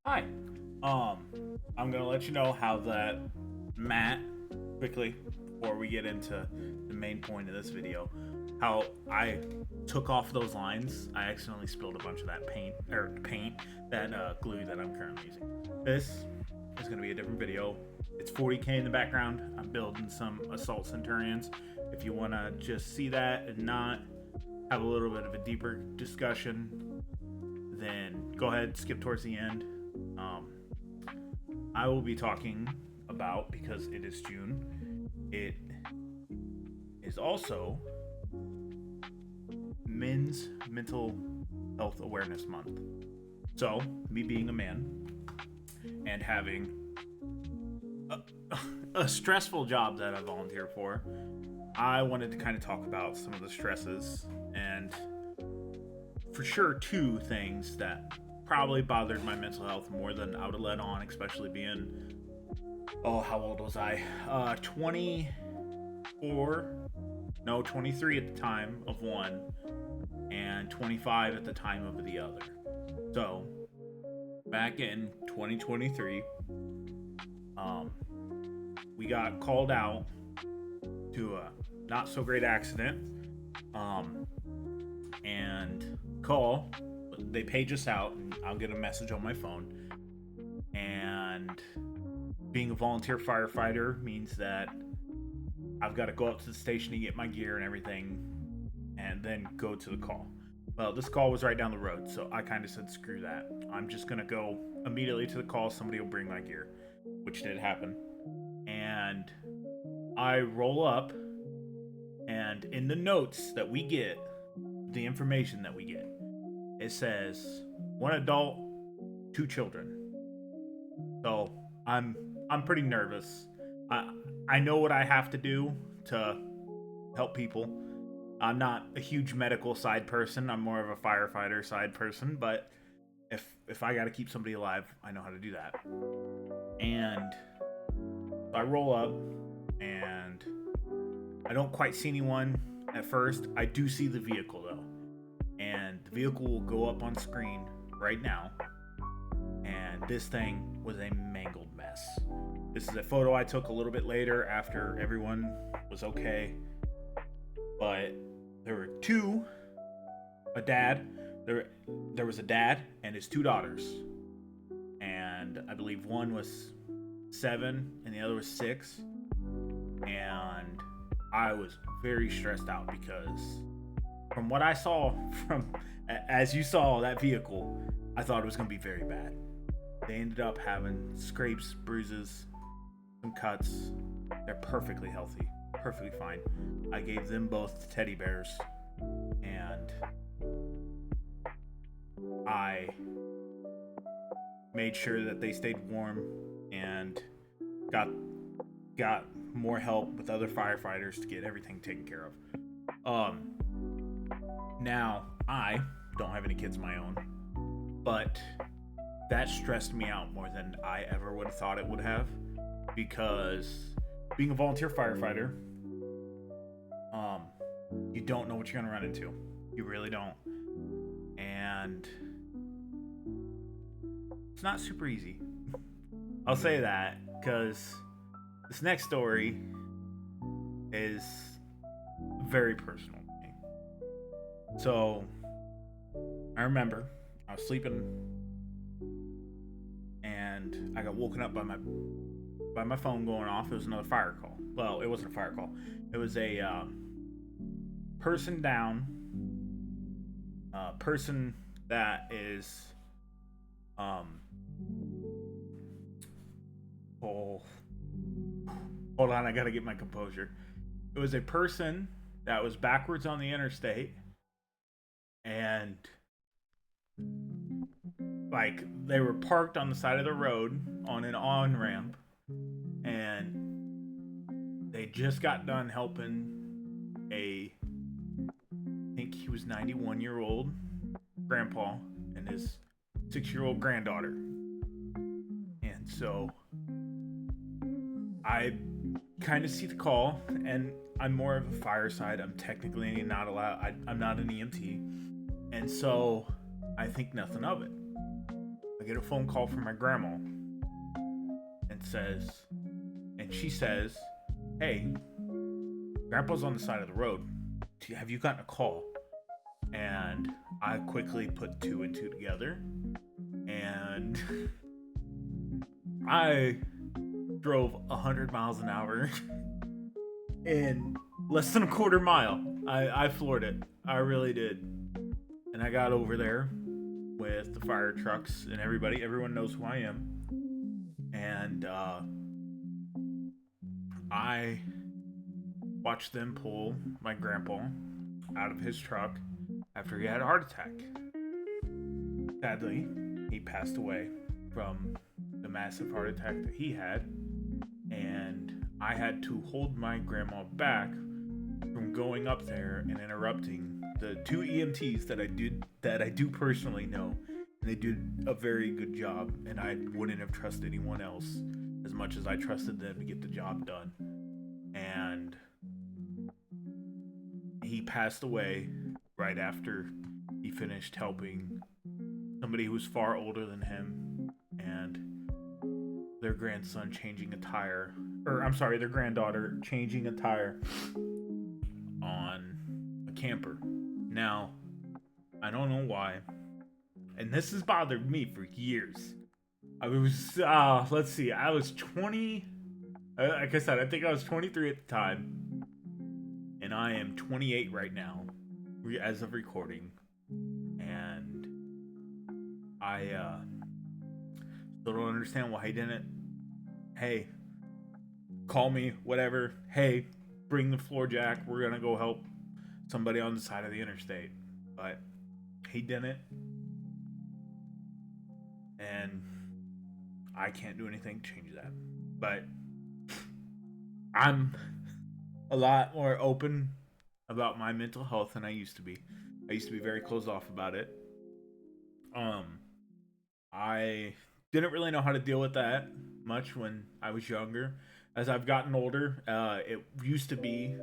Hi. Um, I'm gonna let you know how that mat quickly before we get into the main point of this video. How I took off those lines. I accidentally spilled a bunch of that that glue that I'm currently using. This is gonna be a different video. It's 40K in the background. I'm building some assault centurions. If you wanna just see that and not have a little bit of a deeper discussion, then go ahead, skip towards the end. I will be talking about, because it is June, it is also Men's Mental Health Awareness Month. So, me being a man and having a stressful job that I volunteer for, I wanted to kind of talk about some of the stresses and for sure two things that probably bothered my mental health more than I would have let on, especially being, how old was I? 23 at the time of one, and 25 at the time of the other. So, back in 2023, we got called out to a not so great accident, and they page us out, and I'll get a message on my phone. And being a volunteer firefighter means that I've got to go up to the station to get my gear and everything, and then go to the call. Well, this call was right down the road, so I kind of said, screw that. I'm just going to go immediately to the call. Somebody will bring my gear, which did happen. And I roll up, and in the notes that we get, the information that we get, it says 1 adult, 2 children. So I'm pretty nervous. I know what I have to do to help people. I'm not a huge medical side person. I'm more of a firefighter side person, but if I got to keep somebody alive, I know how to do that. And I roll up, and I don't quite see anyone at first. I do see the vehicle though. And the vehicle will go up on screen right now. And this thing was a mangled mess. This is a photo I took a little bit later after everyone was okay. But there were there was a dad and his 2 daughters. And I believe one was 7 and the other was 6. And I was very stressed out because from what I saw, as you saw that vehicle, I thought it was going to be very bad. They ended up having scrapes, bruises, some cuts. They're perfectly healthy, perfectly fine. I gave them both teddy bears, and I made sure that they stayed warm and got more help with other firefighters to get everything taken care of. Now, I don't have any kids of my own, but that stressed me out more than I ever would have thought it would have, because being a volunteer firefighter, you don't know what you're going to run into. You really don't. And it's not super easy. I'll say that, because this next story is very personal. So, I remember I was sleeping, and I got woken up by my phone going off. It was another fire call. Well, it wasn't a fire call. It was a person down, person that is hold on, I gotta get my composure. It was a person that was backwards on the interstate, and like they were parked on the side of the road on an on-ramp, and they just got done helping I think he was 91-year-old grandpa and his 6-year-old granddaughter. And so I kind of see the call, and I'm more of a fire side. I'm technically not allowed. I'm not an EMT. And so I think nothing of it. I get a phone call from my grandma and she says, "Hey, Grandpa's on the side of the road. Have you gotten a call?" And I quickly put 2 and 2 together, and I drove 100 miles an hour in less than a quarter mile. I floored it. I really did. And I got over there with the fire trucks and everybody. Everyone knows who I am. And I watched them pull my grandpa out of his truck after he had a heart attack. Sadly, he passed away from the massive heart attack that he had, and I had to hold my grandma back from going up there and interrupting the 2 EMTs that I do personally know, and they did a very good job, and I wouldn't have trusted anyone else as much as I trusted them to get the job done. And he passed away right after he finished helping somebody who was far older than him and their grandson changing a tire, or I'm sorry, their granddaughter changing a tire on a camper. Now, I don't know why, and this has bothered me for years. I was, let's see, I was 20, like I said, I think I was 23 at the time, and I am 28 right now, as of recording, and I still don't understand why he didn't, hey, call me, whatever, hey, bring the floor jack, we're gonna go help somebody on the side of the interstate. But he didn't, and I can't do anything to change that. But I'm a lot more open about my mental health than I used to be. I used to be very closed off about it. I didn't really know how to deal with that much when I was younger. As I've gotten older, it used to be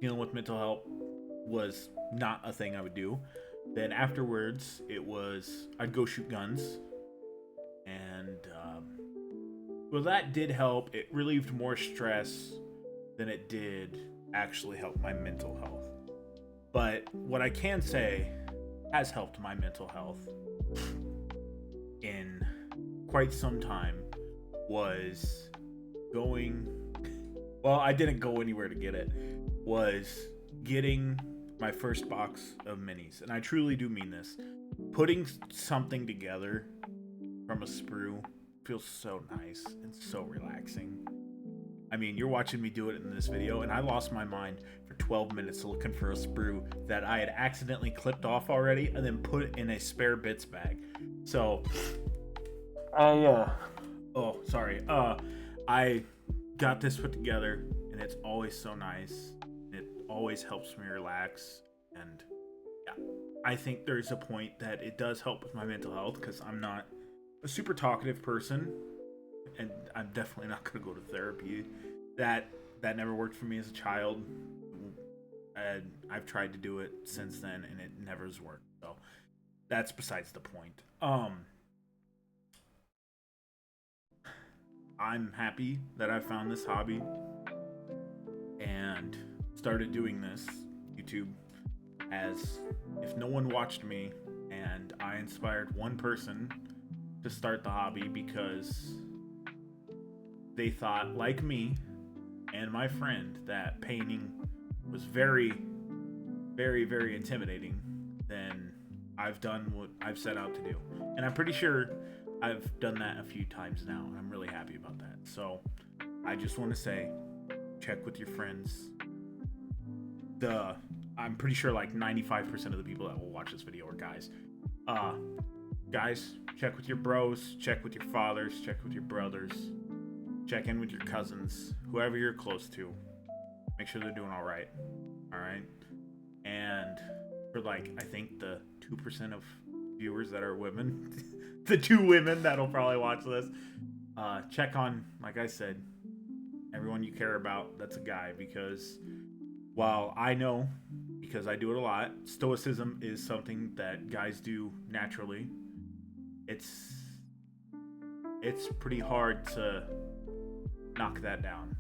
dealing with mental health was not a thing I would do. Then afterwards, it was I'd go shoot guns, and well, that did help. It relieved more stress than it did actually help my mental health. But what I can say has helped my mental health in quite some time was going, well, I didn't go anywhere to get it, was getting my first box of minis. And I truly do mean this. Putting something together from a sprue feels so nice and so relaxing. I mean, you're watching me do it in this video, and I lost my mind for 12 minutes looking for a sprue that I had accidentally clipped off already and then put in a spare bits bag. So, I got this put together, and it's always so nice. It always helps me relax, and yeah, I think there's a point that it does help with my mental health because I'm not a super talkative person, and I'm definitely not going to go to therapy. That never worked for me as a child, and I've tried to do it since then, and it never has worked. So that's besides the point. I'm happy that I found this hobby and started doing this YouTube, as if no one watched me and I inspired one person to start the hobby because they thought, like me and my friend, that painting was very, very, very intimidating, then I've done what I've set out to do. And I'm pretty sure I've done that a few times now, and I'm really happy about that. So I just want to say, check with your friends. I'm pretty sure like 95% of the people that will watch this video are guys. Guys, check with your bros, check with your fathers, check with your brothers, check in with your cousins, whoever you're close to. Make sure they're doing all right. All right. And for like, I think the 2% of viewers that are women, the 2 women that'll probably watch this, check on, like I said, everyone you care about that's a guy, because while I know, because I do it a lot, stoicism is something that guys do naturally. it's pretty hard to knock that down.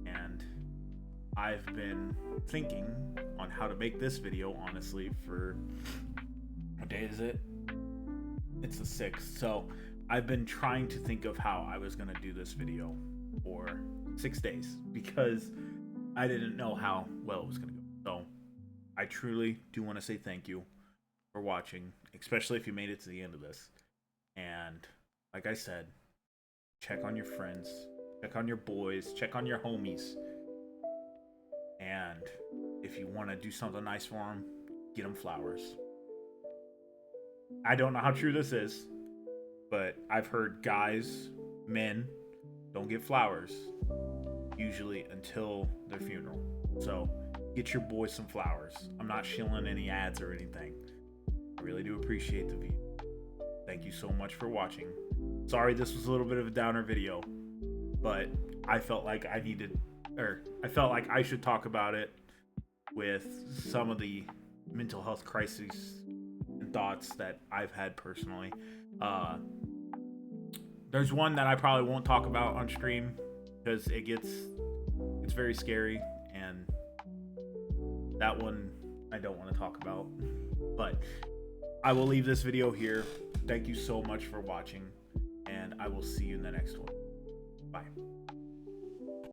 And I've been thinking on how to make this video, honestly, for what day is it? It's the 6th. So I've been trying to think of how I was going to do this video for 6 days because I didn't know how well it was going to go. So I truly do want to say thank you for watching, especially if you made it to the end of this. And like I said, check on your friends, check on your boys, check on your homies. And if you want to do something nice for them, get them flowers. I don't know how true this is, but I've heard guys, men, don't get flowers usually until their funeral. So get your boys some flowers. I'm not shilling any ads or anything. I really do appreciate the view. Thank you so much for watching. Sorry this was a little bit of a downer video, but I felt like I should talk about it with some of the mental health crises and thoughts that I've had personally. There's one that I probably won't talk about on stream because it's very scary, and that one I don't want to talk about. But I will leave this video here. Thank you so much for watching, and I will see you in the next one. Bye.